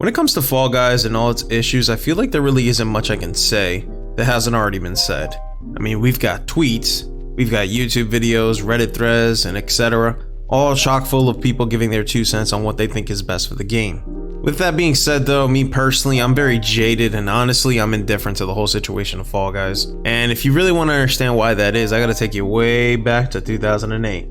When it comes to Fall Guys and all its issues, I feel like there really isn't much I can say that hasn't already been said. I mean, we've got tweets, we've got YouTube videos, Reddit threads, and etc., all chock full of people giving their 2 cents on what they think is best for the game. With that being said though, me personally, I'm very jaded and honestly, I'm indifferent to the whole situation of Fall Guys. And if you really want to understand why that is, I gotta take you way back to 2008.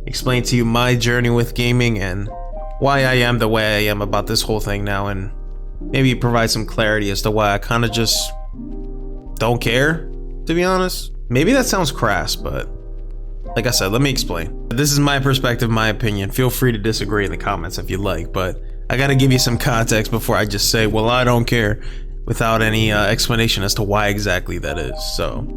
Explain to you my journey with gaming and why I am the way I am about this whole thing now, and maybe provide some clarity as to why I kind of just don't care, to be honest. Maybe that sounds crass, but like I said, let me explain. This is my perspective, my opinion. Feel free to disagree in the comments if you like, but I gotta give you some context before I just say, well, I don't care, without any explanation as to why exactly that is. So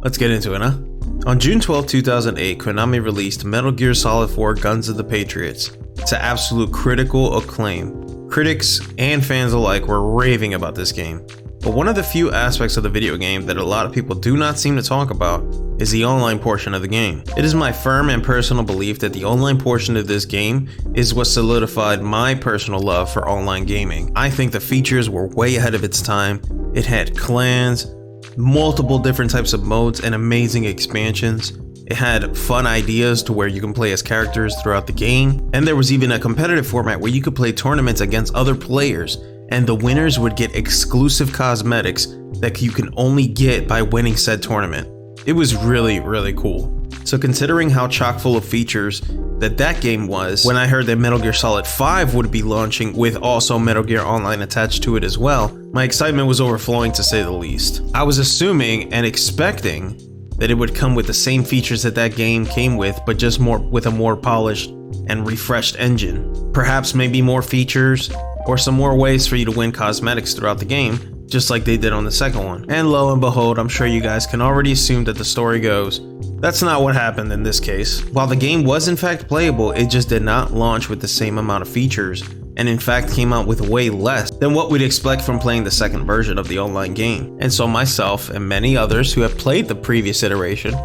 let's get into it, huh? On June 12, 2008, Konami released Metal Gear Solid 4 Guns of the Patriots to absolute critical acclaim. Critics and fans alike were raving about this game. But one of the few aspects of the video game that a lot of people do not seem to talk about is the online portion of the game. It is my firm and personal belief that the online portion of this game is what solidified my personal love for online gaming. I think the features were way ahead of its time. It had clans, multiple different types of modes, and amazing expansions. It had fun ideas to where you can play as characters throughout the game, and there was even a competitive format where you could play tournaments against other players, and the winners would get exclusive cosmetics that you can only get by winning said tournament. It was really, really cool. So considering how chock full of features that game was, when I heard that Metal Gear Solid 5 would be launching with also Metal Gear Online attached to it as well, my excitement was overflowing to say the least. I was assuming and expecting that it would come with the same features that game came with, but just with a more polished and refreshed engine. Perhaps maybe more features or some more ways for you to win cosmetics throughout the game, just like they did on the second one. And lo and behold, I'm sure you guys can already assume that the story goes, that's not what happened in this case. While the game was in fact playable, it just did not launch with the same amount of features, and in fact came out with way less than what we'd expect from playing the second version of the online game. And so myself and many others who have played the previous iteration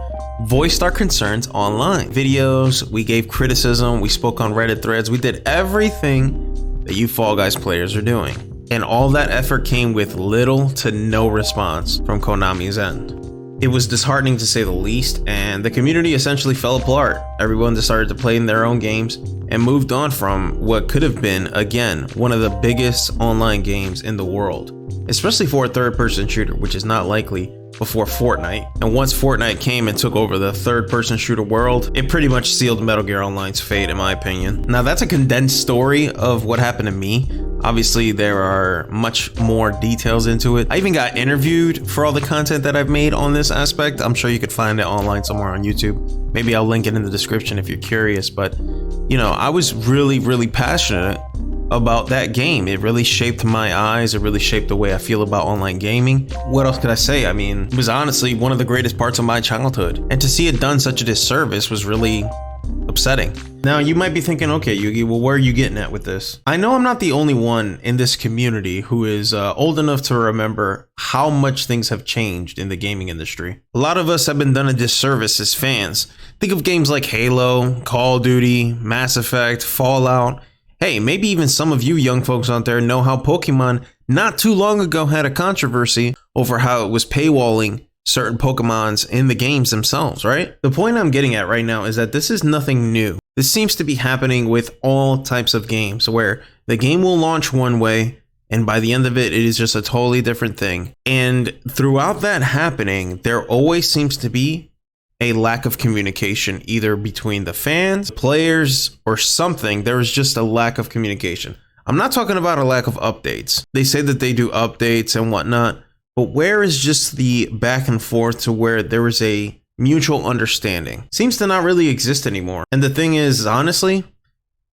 voiced our concerns online. Videos, we gave criticism, we spoke on Reddit threads, we did everything that you Fall Guys players are doing. And all that effort came with little to no response from Konami's end. It was disheartening to say the least, and the community essentially fell apart. Everyone just started to play in their own games and moved on from what could have been, again, one of the biggest online games in the world, especially for a third-person shooter, which is not likely before Fortnite. And once Fortnite came and took over the third-person shooter world, it pretty much sealed Metal Gear Online's fate, in my opinion. Now, that's a condensed story of what happened to me. Obviously, there are much more details into it. I even got interviewed for all the content that I've made on this aspect. I'm sure you could find it online somewhere on YouTube. Maybe I'll link it in the description if you're curious, but you know, I was really passionate about that game. It really shaped my eyes. It really shaped the way I feel about online gaming. What else could I say? I mean, it was honestly one of the greatest parts of my childhood, and to see it done such a disservice was really upsetting. Now you might be thinking, okay, Yugi, well, where are you getting at with this? I know I'm not the only one in this community who is old enough to remember how much things have changed in the gaming industry. A lot of us have been done a disservice as fans. Think of games like Halo, Call of Duty, Mass Effect, Fallout. Hey, maybe even some of you young folks out there know how Pokemon not too long ago had a controversy over how it was paywalling certain Pokemons in the games themselves, right? The point I'm getting at right now is that this is nothing new. This seems to be happening with all types of games where the game will launch one way and by the end of it, it is just a totally different thing. And throughout that happening, there always seems to be a lack of communication, either between the fans, players, or something. There is just a lack of communication. I'm not talking about a lack of updates. They say that they do updates and whatnot, but where is just the back and forth to where there is a mutual understanding? Seems to not really exist anymore. And the thing is, honestly,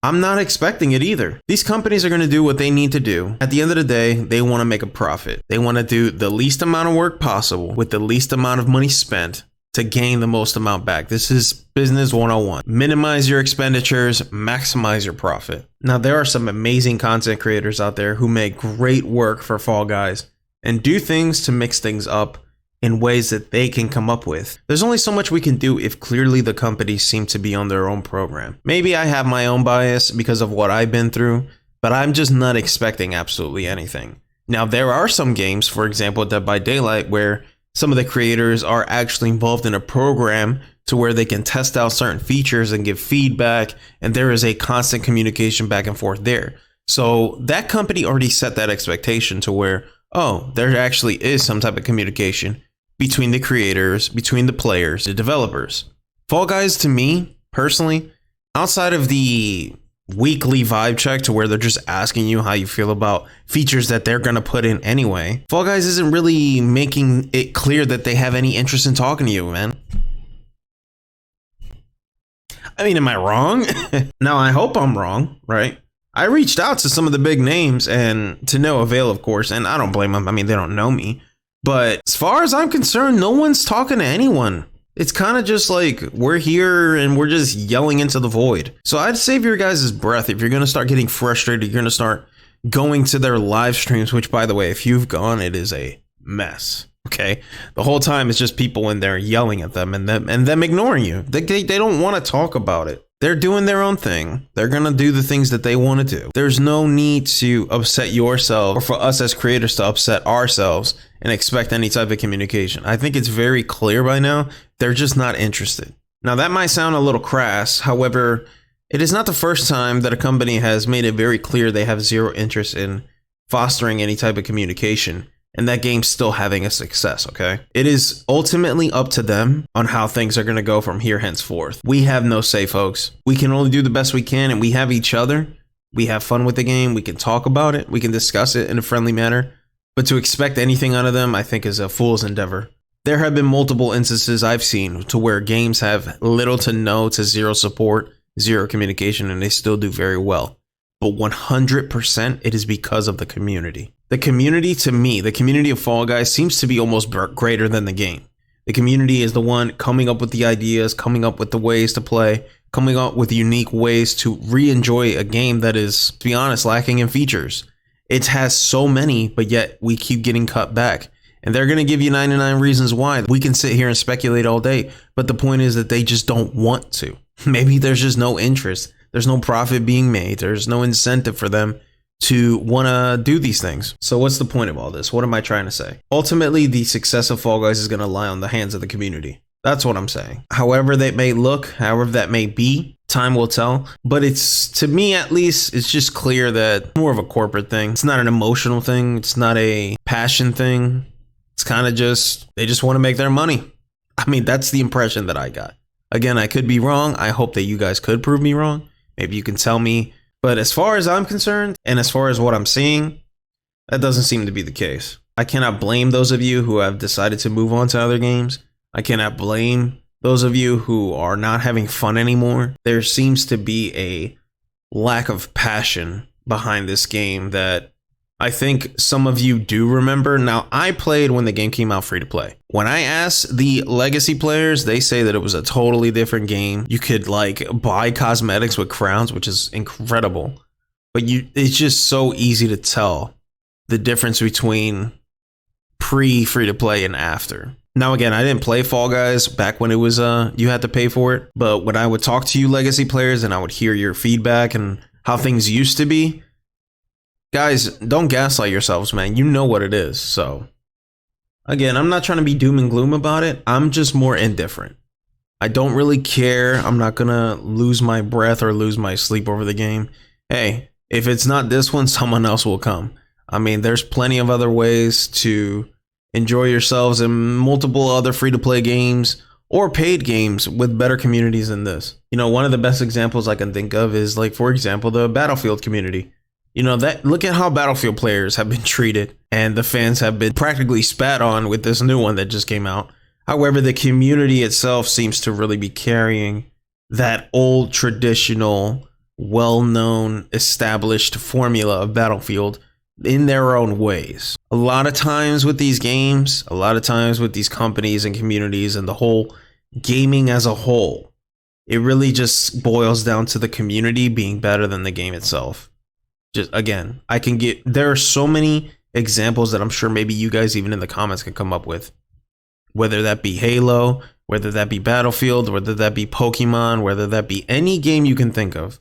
I'm not expecting it either. These companies are going to do what they need to do. At the end of the day, they want to make a profit. They want to do the least amount of work possible with the least amount of money spent to gain the most amount back. This is business 101. Minimize your expenditures, maximize your profit. Now, there are some amazing content creators out there who make great work for Fall Guys and do things to mix things up in ways that they can come up with. There's only so much we can do if clearly the companies seem to be on their own program. Maybe I have my own bias because of what I've been through, but I'm just not expecting absolutely anything. Now, there are some games, for example, Dead by Daylight, where some of the creators are actually involved in a program to where they can test out certain features and give feedback, and there is a constant communication back and forth there. So that company already set that expectation to where, oh, there actually is some type of communication between the creators, between the players, the developers. Fall Guys, to me, personally, outside of the weekly vibe check to where they're just asking you how you feel about features that they're going to put in anyway, Fall Guys isn't really making it clear that they have any interest in talking to you, man. I mean, am I wrong? Now, I hope I'm wrong, right? I reached out to some of the big names and to no avail, of course, and I don't blame them. I mean, they don't know me. But as far as I'm concerned, no one's talking to anyone. It's kind of just like we're here and we're just yelling into the void. So I'd save your guys' breath. If you're going to start getting frustrated, you're going to start going to their live streams, which, by the way, if you've gone, it is a mess. Okay, the whole time it's just people in there yelling at them and them ignoring you. They don't want to talk about it. They're doing their own thing. They're going to do the things that they want to do. There's no need to upset yourself or for us as creators to upset ourselves and expect any type of communication. I think it's very clear by now. They're just not interested. Now, that might sound a little crass. However, it is not the first time that a company has made it very clear they have zero interest in fostering any type of communication, and that game's still having a success, okay? It is ultimately up to them on how things are going to go from here henceforth. We have no say, folks. We can only do the best we can, and we have each other. We have fun with the game. We can talk about it. We can discuss it in a friendly manner. But to expect anything out of them, I think, is a fool's endeavor. There have been multiple instances I've seen to where games have little to no to zero support, zero communication, and they still do very well. But 100% it is because of the community. The community, to me, the community of Fall Guys seems to be almost greater than the game. The community is the one coming up with the ideas, coming up with the ways to play, coming up with unique ways to re-enjoy a game that is, to be honest, lacking in features. It has so many, but yet we keep getting cut back. And they're going to give you 99 reasons why. We can sit here and speculate all day, but the point is that they just don't want to. Maybe there's just no interest. There's no profit being made. There's no incentive for them to want to do these things. So what's the point of all this? What am I trying to say? Ultimately, the success of Fall Guys is going to lie on the hands of the community. That's what I'm saying. However that may look, however that may be, time will tell. But it's, to me at least, it's just clear that more of a corporate thing. It's not an emotional thing. It's not a passion thing. It's kind of just, they just want to make their money. I mean, that's the impression that I got. Again, I could be wrong. I hope that you guys could prove me wrong. Maybe you can tell me. But as far as I'm concerned, and as far as what I'm seeing, that doesn't seem to be the case. I cannot blame those of you who have decided to move on to other games. I cannot blame those of you who are not having fun anymore. There seems to be a lack of passion behind this game that I think some of you do remember. Now, I played when the game came out free to play. When I asked the legacy players, they say that it was a totally different game. You could like buy cosmetics with crowns, which is incredible. But it's just so easy to tell the difference between pre-free to play and after. Now, again, I didn't play Fall Guys back when it was you had to pay for it. But when I would talk to you legacy players and I would hear your feedback and how things used to be, guys, don't gaslight yourselves, man. You know what it is. So, again, I'm not trying to be doom and gloom about it. I'm just more indifferent. I don't really care. I'm not going to lose my breath or lose my sleep over the game. Hey, if it's not this one, someone else will come. I mean, there's plenty of other ways to enjoy yourselves in multiple other free-to-play games or paid games with better communities than this. You know, one of the best examples I can think of is, like, for example, the Battlefield community. You know, that look at how Battlefield players have been treated and the fans have been practically spat on with this new one that just came out. However, the community itself seems to really be carrying that old traditional, well-known, established formula of Battlefield in their own ways. A lot of times with these games, a lot of times with these companies and communities and the whole gaming as a whole, it really just boils down to the community being better than the game itself. Just again, there are so many examples that I'm sure maybe you guys even in the comments can come up with, whether that be Halo, whether that be Battlefield, whether that be Pokemon, whether that be any game you can think of.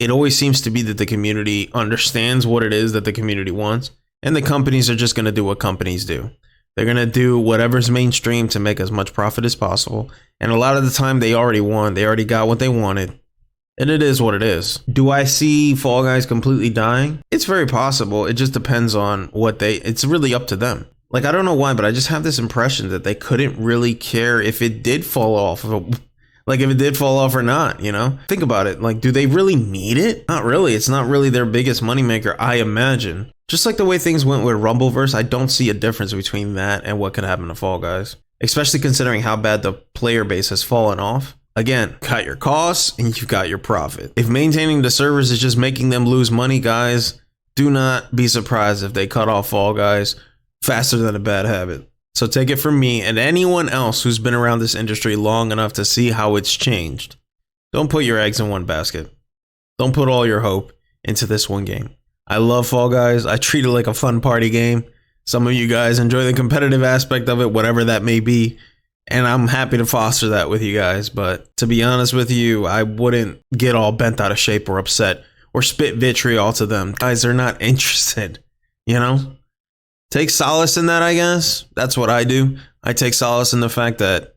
it always seems to be that the community understands what it is that the community wants, and the companies are just going to do what companies do. They're going to do whatever's mainstream to make as much profit as possible. And a lot of the time they already won. They already got what they wanted. And it is what it is. Do I see Fall Guys completely dying? It's very possible. It just depends on it's really up to them. Like, I don't know why, but I just have this impression that they couldn't really care if it did fall off. Like, if it did fall off or not, you know? Think about it. Like, do they really need it? Not really. It's not really their biggest moneymaker, I imagine. Just like the way things went with Rumbleverse, I don't see a difference between that and what could happen to Fall Guys. Especially considering how bad the player base has fallen off. Again, cut your costs and you've got your profit. If maintaining the servers is just making them lose money, guys, do not be surprised if they cut off Fall Guys faster than a bad habit. So take it from me and anyone else who's been around this industry long enough to see how it's changed. Don't put your eggs in one basket. Don't put all your hope into this one game. I love Fall Guys. I treat it like a fun party game. Some of you guys enjoy the competitive aspect of it, whatever that may be. And I'm happy to foster that with you guys. But to be honest with you, I wouldn't get all bent out of shape or upset or spit vitriol to them. Guys, they're not interested, you know? Take solace in that, I guess. That's what I do. I take solace in the fact that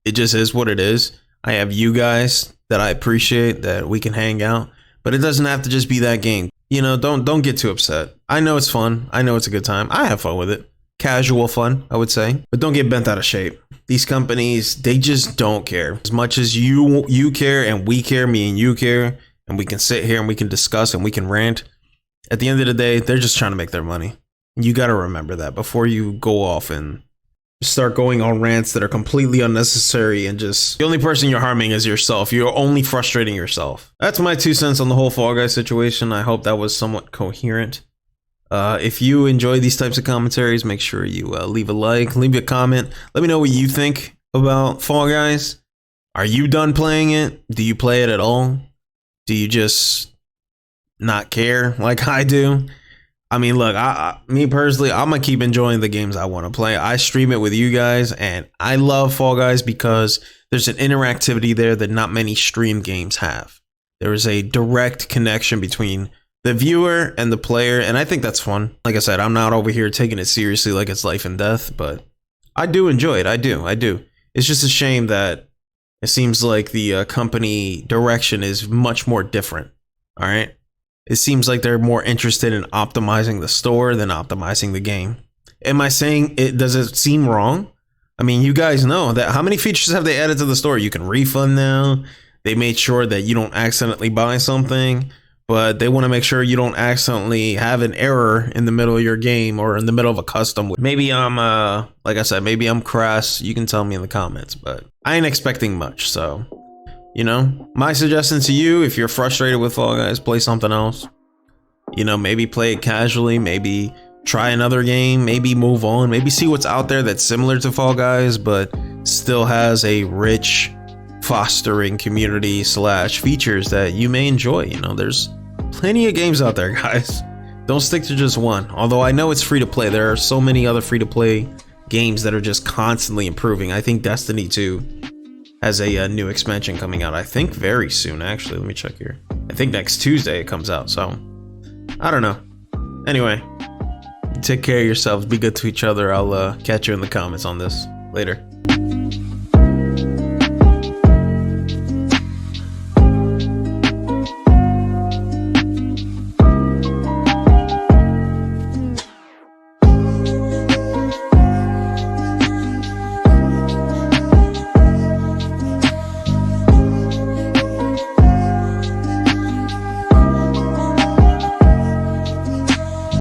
it just is what it is. I have you guys that I appreciate, that we can hang out. But it doesn't have to just be that game. You know, don't get too upset. I know it's fun. I know it's a good time. I have fun with it. Casual fun, I would say. But don't get bent out of shape. These companies, they just don't care. As much as you care and we care, me and you care, and we can sit here and we can discuss and we can rant. At the end of the day, they're just trying to make their money. You got to remember that before you go off and start going on rants that are completely unnecessary and just the only person you're harming is yourself. You're only frustrating yourself. That's my 2 cents on the whole Fall Guys situation. I hope that was somewhat coherent. If you enjoy these types of commentaries, make sure you leave a like, leave a comment. Let me know what you think about Fall Guys. Are you done playing it? Do you play it at all? Do you just not care like I do? I mean, look, me personally, I'm going to keep enjoying the games I want to play. I stream it with you guys, and I love Fall Guys because there's an interactivity there that not many stream games have. There is a direct connection between the viewer and the player, and I think that's fun. Like I said, I'm not over here taking it seriously like it's life and death, but I do enjoy it. I do. It's just a shame that it seems like the company direction is much more different. All right. It seems like they're more interested in optimizing the store than optimizing the game. Am I saying it? Does it seem wrong? I mean, you guys know that how many features have they added to the store? You can refund now. They made sure that you don't accidentally buy something, but they want to make sure you don't accidentally have an error in the middle of your game or in the middle of a custom. Maybe I'm, like I said, maybe I'm crass. You can tell me in the comments, but I ain't expecting much. So, you know, my suggestion to you, if you're frustrated with Fall Guys, play something else. You know, maybe play it casually, maybe try another game, maybe move on, maybe see what's out there that's similar to Fall Guys, but still has a rich fostering community / features that you may enjoy. You know, there's plenty of games out there, guys. Don't stick to just one. Although I know it's free to play, there are so many other free to play games that are just constantly improving. I think Destiny 2 has a new expansion coming out, I think very soon, actually. Let me check here. I think next Tuesday it comes out, so I don't know. Anyway, take care of yourselves, be good to each other. I'll catch you in the comments on this later.